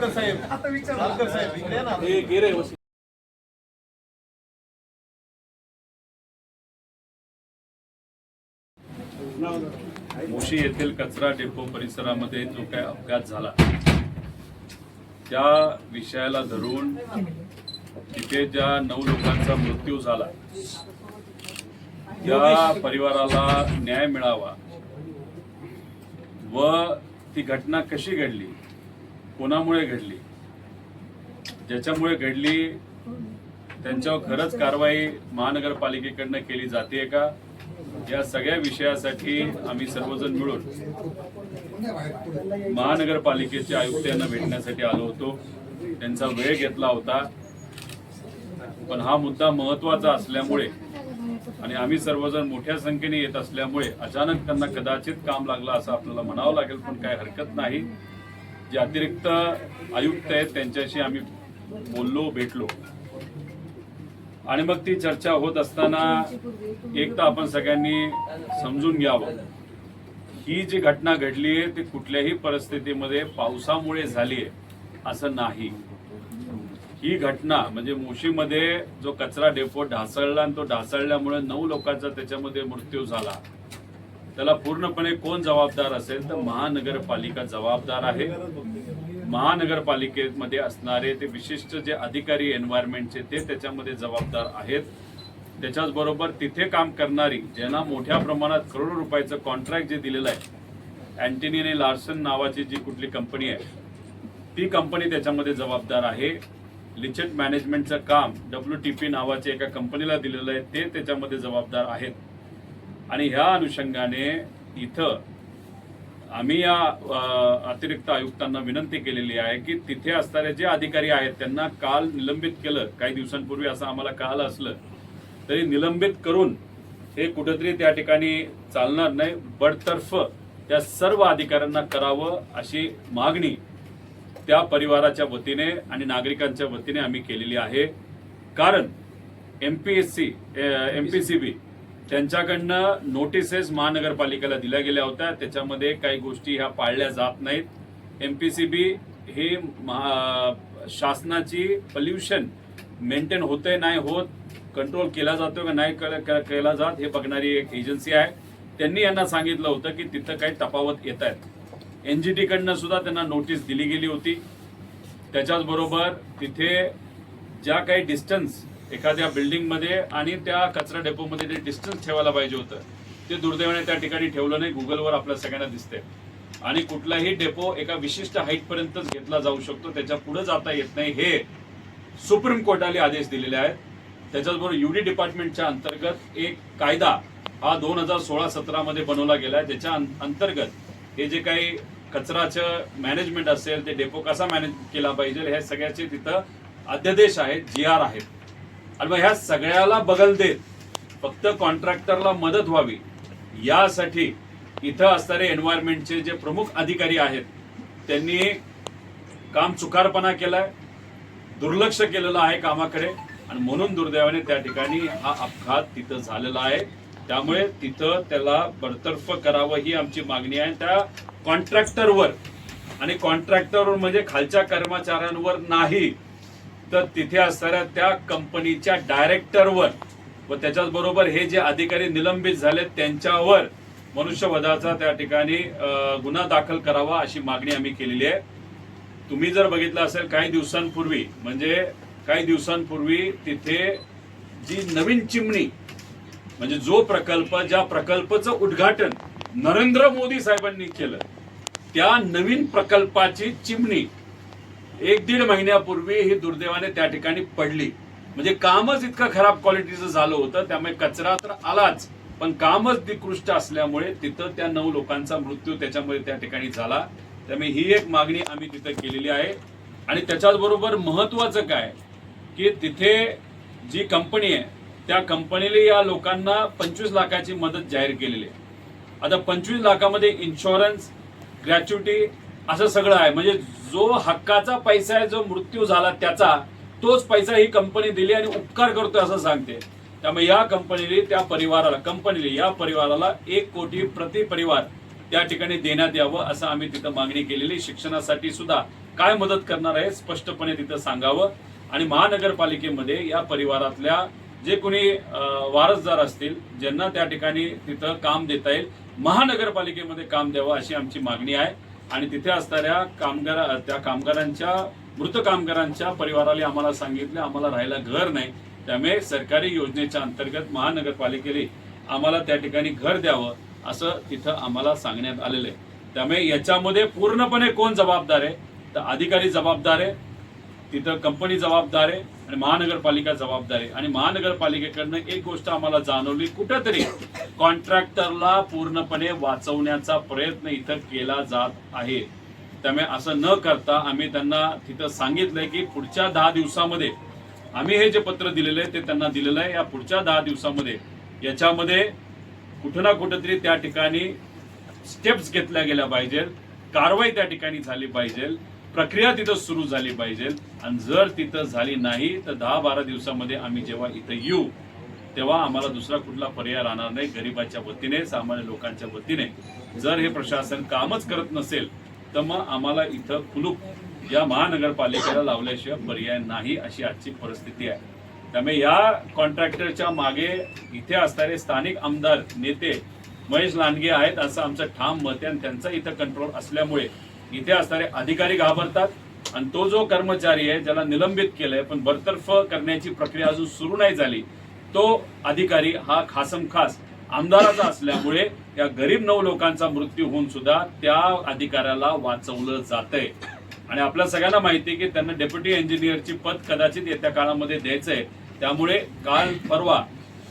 सावरकर साहेब आता विचार सावरकर साहेब इकडे या ना. हे गे रे मोशी येथील कचरा डेपो परिसरामध्ये जो काय अपघात झाला त्या विषयाला धरून तिथे ज्या 9 लोकांचा मृत्यू झाला त्या परिवाराला न्याय मिळावा व ती घटना कशी घडली, कोणामुळे घडली, ज्याच्यामुळे घडली त्यांच्यावर खरंच कारवाई महानगरपालिकेकडनं केली जाते का, या सगळ्या विषयासाठी आम्ही सर्वजण मिळून महानगरपालिकेचे आयुक्त यांना भेटण्यासाठी आलो होतो. त्यांचा वेळ घेतला होता, पण हा मुद्दा महत्त्वाचा असल्यामुळे आणि आम्ही सर्वजण मोठ्या संख्येने येत असल्यामुळे अचानक त्यांना कदाचित काम लागलं असं आपल्याला म्हणावं लागेल, पण काय हरकत नाही. जे अतिरिक्त आयुक्त आहेत त्यांच्याशी आम्ही बोललो, भेटलो आणि मग ती चर्चा होत असताना एक तर आपण सगळ्यांनी समजून घ्यावं, ही जी घटना घडली आहे ती कुठल्याही परिस्थितीमध्ये पावसामुळे झाली आहे असं नाही. ही घटना म्हणजे मोशीमध्ये जो कचरा डेपो ढासळला आणि तो ढासळल्यामुळे 9 लोकांचा त्याच्यामध्ये मृत्यू झाला, त्याला पूर्णपणे कोण जबाबदार असेल तर महानगरपालिका जबाबदार आहे. महानगरपालिकेमध्ये असणारे ते विशिष्ट जे अधिकारी एन्व्हायरमेंटचे ते त्याच्यामध्ये जबाबदार आहेत. त्याच्याचबरोबर तिथे काम करणारी ज्यांना मोठ्या प्रमाणात करोडो रुपयाचं कॉन्ट्रॅक्ट जे दिलेलं आहे, अँटनी आणि लार्सन नावाची जी कुठली कंपनी आहे ती कंपनी त्याच्यामध्ये जबाबदार आहे. लिचेट मॅनेजमेंटचं काम WTP नावाच्या एका कंपनीला दिलेलं आहे, ते त्याच्यामध्ये जबाबदार आहेत. आणि ह्या अनुषंगाने इथं आम्ही या अतिरिक्त आयुक्तांना विनंती केलेली आहे की तिथे असणारे जे अधिकारी आहेत त्यांना काल निलंबित केलं. काही दिवसांपूर्वी असं आम्हाला कळालं असलं तरी निलंबित करून हे कुठेतरी त्या ठिकाणी चालणार नाही, बडतर्फ त्या सर्व अधिकाऱ्यांना करावं अशी मागणी त्या परिवाराच्या वतीने आणि नागरिकांच्या वतीने आम्ही केलेली आहे. कारण MPCB त्यांच्याकडनं नोटिसेस महानगरपालिकेला दिल्या गेल्या होत्या, त्याच्यामध्ये काही गोष्टी ह्या पाळल्या जात नाहीत. MPCB हे शासनाची पोल्युशन मेंटेन होते नाही होत, कंट्रोल केला जातो का नाही केला जात हे बघणारी एक एजन्सी आहे. त्यांनी यांना सांगितलं होतं की तिथं काही तफावत येत आहेत. NGT कडनं सुद्धा त्यांना नोटीस दिली गेली होती. त्याच्याचबरोबर तिथे ज्या काही डिस्टन्स एखाद्या बिल्डिंगमध्ये आणि त्या कचरा डेपोमध्ये जे डिस्टन्स ठेवायला पाहिजे होतं ते दुर्दैवाने त्या ठिकाणी ठेवलं नाही. गुगलवर आपल्या सगळ्यांना दिसतंय. आणि कुठलाही डेपो एका विशिष्ट हाईटपर्यंतच घेतला जाऊ शकतो, त्याच्या पुढे जाता येत नाही हे सुप्रीम कोर्टाने आदेश दिलेले आहेत. त्याच्याचबरोबर UD डिपार्टमेंटच्या अंतर्गत एक कायदा हा 2016-17 मध्ये बनवला गेला आहे. त्याच्या अंतर्गत हे जे काही कचराचं मॅनेजमेंट असेल ते डेपो कसा मॅनेज केला पाहिजे हे सगळ्याचे तिथं अध्यादेश आहेत, GR आहेत. आणि मग ह्या सगळ्याला बगल देत फक्त कॉन्ट्रॅक्टरला मदत व्हावी यासाठी इथं असणारे एन्व्हायरमेंटचे जे प्रमुख अधिकारी आहेत त्यांनी काम चुकारपणा केलाय, दुर्लक्ष केलेलं आहे कामाकडे आणि म्हणून दुर्दैवाने त्या ठिकाणी हा अपघात तिथं झालेला आहे. त्यामुळे तिथं त्याला बडतर्फ करावं ही आमची मागणी आहे. त्या कॉन्ट्रॅक्टरवर आणि कॉन्ट्रॅक्टरवर म्हणजे खालच्या कर्मचाऱ्यांवर नाही तर तिथे असणाऱ्या त्या कंपनीच्या डायरेक्टरवर व त्याच्याचबरोबर हे जे अधिकारी निलंबित झाले त्यांच्यावर मनुष्यवधाचा त्या ठिकाणी गुन्हा दाखल करावा अशी मागणी आम्ही केलेली आहे. तुम्ही जर बघितलं असेल काही दिवसांपूर्वी तिथे जी नवीन चिमणी म्हणजे जो प्रकल्प ज्या प्रकल्पाचं उद्घाटन नरेंद्र मोदी साहेबांनी केलं त्या नवीन प्रकल्पाची चिमणी 1-1.5 महिन्यापूर्वी ही दुर्दैवाने त्या ठिकाणी पडली. म्हणजे कामच इतकं खराब क्वालिटीचं झालं होतं. त्यामुळे कचरा तर आलाच पण कामच निकृष्ट असल्यामुळे तिथं त्या 9 लोकांचा मृत्यू त्याच्यामुळे त्या ठिकाणी झाला. त्यामुळे ही एक मागणी आम्ही तिथं केलेली आहे. आणि त्याच्याचबरोबर महत्वाचं काय की तिथे जी कंपनी आहे त्या कंपनीने या लोकांना 25 लाखाची मदत जाहीर केलेली आहे. आता 25 लाखामध्ये इन्शुरन्स, ग्रॅच्युटी असं सगळं आहे. म्हणजे जो हक्काचा पैसा आहे जो मृत्यू झाला त्याचा तोच पैसा ही कंपनी दिली आणि उपकार करतोय असं सांगते. त्यामुळे या कंपनीने या परिवाराला 1 कोटी प्रति परिवार त्या ठिकाणी देण्यात यावं असं आम्ही तिथं मागणी केलेली. शिक्षणासाठी सुद्धा काय मदत करणार आहे स्पष्टपणे तिथं सांगावं. आणि महानगरपालिकेमध्ये या परिवारातल्या जे कोणी वारसदार असतील ज्यांना त्या ठिकाणी तिथं काम देता येईल, महानगरपालिकेमध्ये काम द्यावं अशी आमची मागणी आहे. आणि तिथे असणाऱ्या त्या कामगारांच्या मृत कामगारांच्या परिवाराला आम्हाला सांगितलं आम्हाला राहायला घर नाही, त्यामुळे सरकारी योजनेच्या अंतर्गत महानगरपालिकेने आम्हाला त्या ठिकाणी घर द्यावं असं तिथं आम्हाला सांगण्यात आलेलं आहे. त्यामुळे याच्यामध्ये पूर्णपणे कोण जबाबदार आहे तर अधिकारी जबाबदार आहे, तिथं कंपनी जबाबदार आहे आणि महानगरपालिका जबाबदार आहे. आणि महानगरपालिकेकडनं एक गोष्ट आम्हाला जाणवली, कुठेतरी कॉन्ट्रॅक्टरला पूर्णपणे वाचवण्याचा प्रयत्न इथं केला जात आहे. त्यामुळे असं न करता आम्ही त्यांना तिथं सांगितलंय की पुढच्या 10 दिवसामध्ये आम्ही हे जे पत्र दिलेलं आहे ते त्यांना दिलेलं आहे. या पुढच्या 10 दिवसामध्ये याच्यामध्ये कुठं ना कुठेतरी त्या ठिकाणी स्टेप्स घेतल्या गेल्या पाहिजे, कारवाई त्या ठिकाणी झाली पाहिजे, प्रक्रिया तिथं सुरू झाली पाहिजे. आणि जर तिथं झाली नाही तर 10-12 दिवसामध्ये आम्ही जेव्हा इथं येऊ तेव्हा आम्हाला दुसरा कुठला पर्याय राहणार नाही. गरिबाच्या वतीने, सामान्य लोकांच्या वतीने जर हे प्रशासन कामच करत नसेल तर मग आम्हाला इथं कुलूप या महानगरपालिकेला लावल्याशिवाय पर्याय नाही, अशी आजची परिस्थिती आहे. त्यामुळे या कॉन्ट्रॅक्टरच्या मागे इथे असणारे स्थानिक आमदार नेते महेश लांडगे आहेत असं आमचं ठाम मत आहे. आणि त्यांचा इथं कंट्रोल असल्यामुळे इथे असणारे अधिकारी घाबरतात. आणि तो जो कर्मचारी आहे ज्याला निलंबित केलंय पण बरतर्फ करण्याची प्रक्रिया अजून सुरू नाही झाली, तो अधिकारी हा खासमखास आमदाराचा असल्यामुळे या गरीब 9 लोकांचा मृत्यू होऊन सुद्धा त्या अधिकाऱ्याला वाचवलं जातंय. आणि आपल्या सगळ्यांना माहिती आहे की त्यांना डेप्युटी इंजिनियरची पद कदाचित येत्या काळामध्ये द्यायचंय. त्यामुळे काल परवा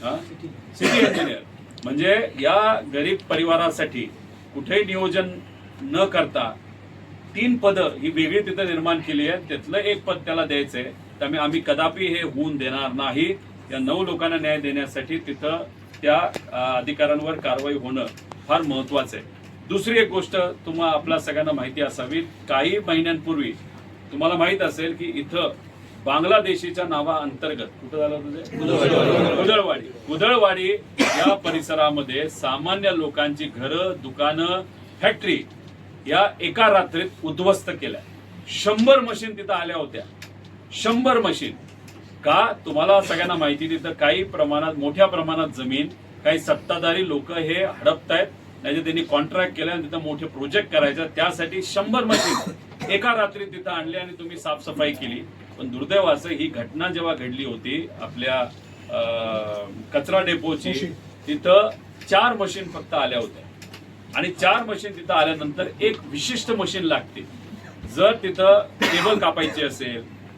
सिटी इंजिनियर म्हणजे या गरीब परिवारासाठी कुठेही नियोजन न करता 3 पदं ही वेगळी तिथं निर्माण केली आहे, त्यातलं एक पद त्याला द्यायचंय. त्यामुळे आम्ही कदापि हे होऊन देणार नाही. या 9 लोकांना न्याय देण्यासाठी तिथं त्या अधिकाऱ्यांवर कारवाई होणं फार महत्वाचं आहे. दुसरी एक गोष्ट तुम्हाला आपल्या सगळ्यांना माहिती असावी, काही महिन्यांपूर्वी तुम्हाला माहित असेल की इथं बांगलादेशीच्या नावाअंतर्गत कुठं झालं तुझे कुदळवाडी या परिसरामध्ये सामान्य लोकांची घरं, दुकानं, फॅक्टरी या एका रात्रीत उद्ध्वस्त केल्या. 100 मशीन तिथं आल्या होत्या. 100 मशीन का? तुम्हाला सगळ्यांना माहिती तिथं काही प्रमाणात, मोठ्या प्रमाणात जमीन काही सत्ताधारी लोक हे हडपतायत, नाही त्यांनी कॉन्ट्रॅक्ट केलं आणि तिथं मोठे प्रोजेक्ट करायचे, त्यासाठी 100 मशीन एका रात्री तिथं आणली आणि तुम्ही साफसफाई केली. पण दुर्दैवाचं ही घटना जेव्हा घडली होती आपल्या कचरा डेपोची, तिथं 4 मशीन फक्त आल्या होत्या. आणि 4 मशीन तिथं आल्यानंतर एक विशिष्ट मशीन लागते. जर तिथं केबल कापायची असेल,